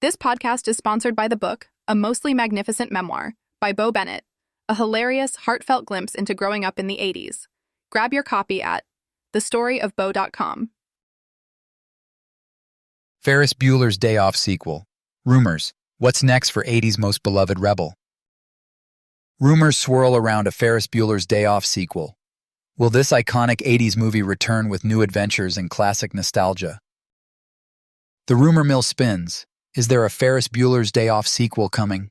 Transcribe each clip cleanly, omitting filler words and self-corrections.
This podcast is sponsored by the book, A Mostly Magnificent Memoir, by Bo Bennett, a hilarious, heartfelt glimpse into growing up in the 80s. Grab your copy at thestoryofbo.com. Ferris Bueller's Day Off sequel. Rumors. What's next for 80s most beloved rebel? Rumors swirl around a Ferris Bueller's Day Off sequel. Will this iconic 80s movie return with new adventures and classic nostalgia? The rumor mill spins. Is there a Ferris Bueller's Day Off sequel coming?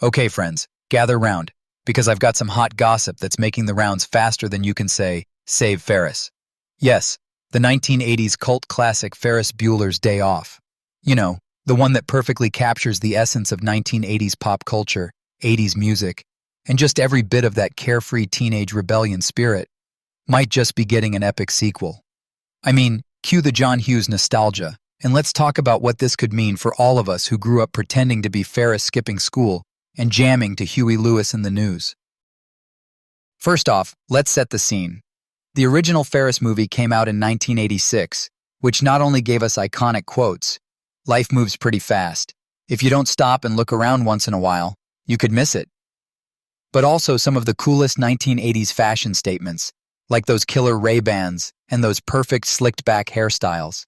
Okay, friends, gather round, because I've got some hot gossip that's making the rounds faster than you can say, "Save Ferris." Yes, the 1980s cult classic Ferris Bueller's Day Off. You know, the one that perfectly captures the essence of 1980s pop culture, 80s music, and just every bit of that carefree teenage rebellion spirit, might just be getting an epic sequel. I mean, cue the John Hughes nostalgia, and let's talk about what this could mean for all of us who grew up pretending to be Ferris skipping school and jamming to Huey Lewis and the News. First off, let's set the scene. The original Ferris movie came out in 1986, which not only gave us iconic quotes, "Life moves pretty fast. If you don't stop and look around once in a while, you could miss it," but also some of the coolest 1980s fashion statements, like those killer Ray-Bans and those perfect slicked-back hairstyles.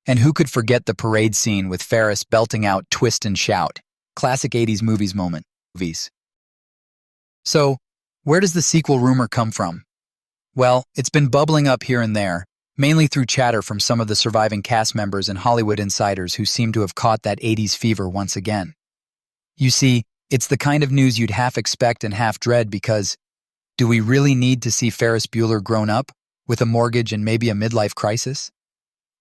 And who could forget the parade scene with Ferris belting out "Twist and Shout," classic 80s movies. So, where does the sequel rumor come from? Well, it's been bubbling up here and there, mainly through chatter from some of the surviving cast members and Hollywood insiders who seem to have caught that 80s fever once again. You see, it's the kind of news you'd half expect and half dread because, do we really need to see Ferris Bueller grown up, with a mortgage and maybe a midlife crisis?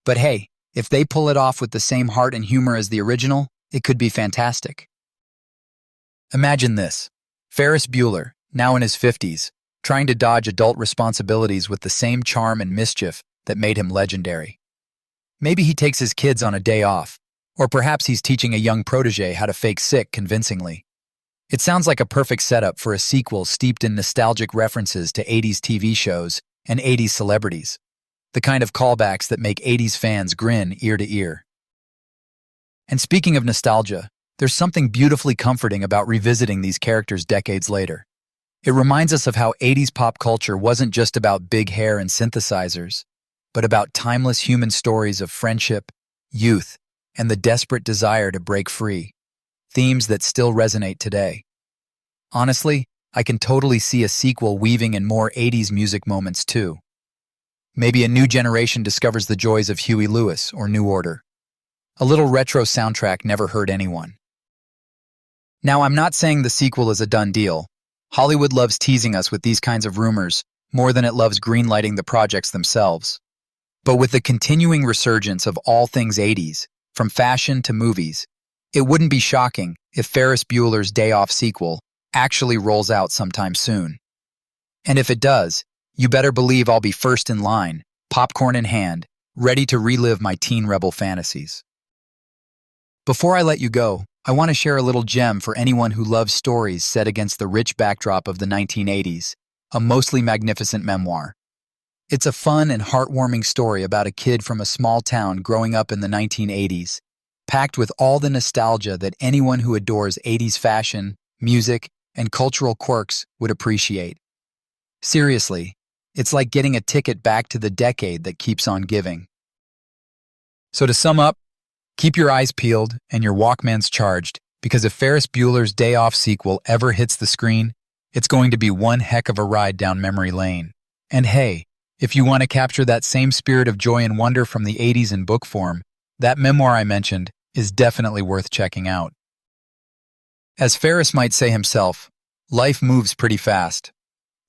But hey, if they pull it off with the same heart and humor as the original, it could be fantastic. Imagine this: Ferris Bueller, now in his 50s, trying to dodge adult responsibilities with the same charm and mischief that made him legendary. Maybe he takes his kids on a day off, or perhaps he's teaching a young protege how to fake sick convincingly. It sounds like a perfect setup for a sequel steeped in nostalgic references to 80s TV shows and 80s celebrities, the kind of callbacks that make 80s fans grin ear to ear. And speaking of nostalgia, there's something beautifully comforting about revisiting these characters decades later. It reminds us of how 80s pop culture wasn't just about big hair and synthesizers, but about timeless human stories of friendship, youth, and the desperate desire to break free, themes that still resonate today. Honestly, I can totally see a sequel weaving in more 80s music moments too. Maybe a new generation discovers the joys of Huey Lewis or New Order. A little retro soundtrack never hurt anyone. Now, I'm not saying the sequel is a done deal. Hollywood loves teasing us with these kinds of rumors more than it loves greenlighting the projects themselves. But with the continuing resurgence of all things 80s, from fashion to movies, it wouldn't be shocking if Ferris Bueller's Day Off sequel actually rolls out sometime soon. And if it does, you better believe I'll be first in line, popcorn in hand, ready to relive my teen rebel fantasies. Before I let you go, I want to share a little gem for anyone who loves stories set against the rich backdrop of the 1980s, A Mostly Magnificent Memoir. It's a fun and heartwarming story about a kid from a small town growing up in the 1980s, packed with all the nostalgia that anyone who adores 80s fashion, music, and cultural quirks would appreciate. Seriously, it's like getting a ticket back to the decade that keeps on giving. So to sum up, keep your eyes peeled and your Walkmans charged, because if Ferris Bueller's Day Off sequel ever hits the screen, it's going to be one heck of a ride down memory lane. And hey, if you want to capture that same spirit of joy and wonder from the 80s in book form, that memoir I mentioned is definitely worth checking out. As Ferris might say himself, life moves pretty fast.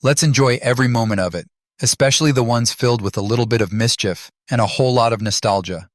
Let's enjoy every moment of it, especially the ones filled with a little bit of mischief and a whole lot of nostalgia.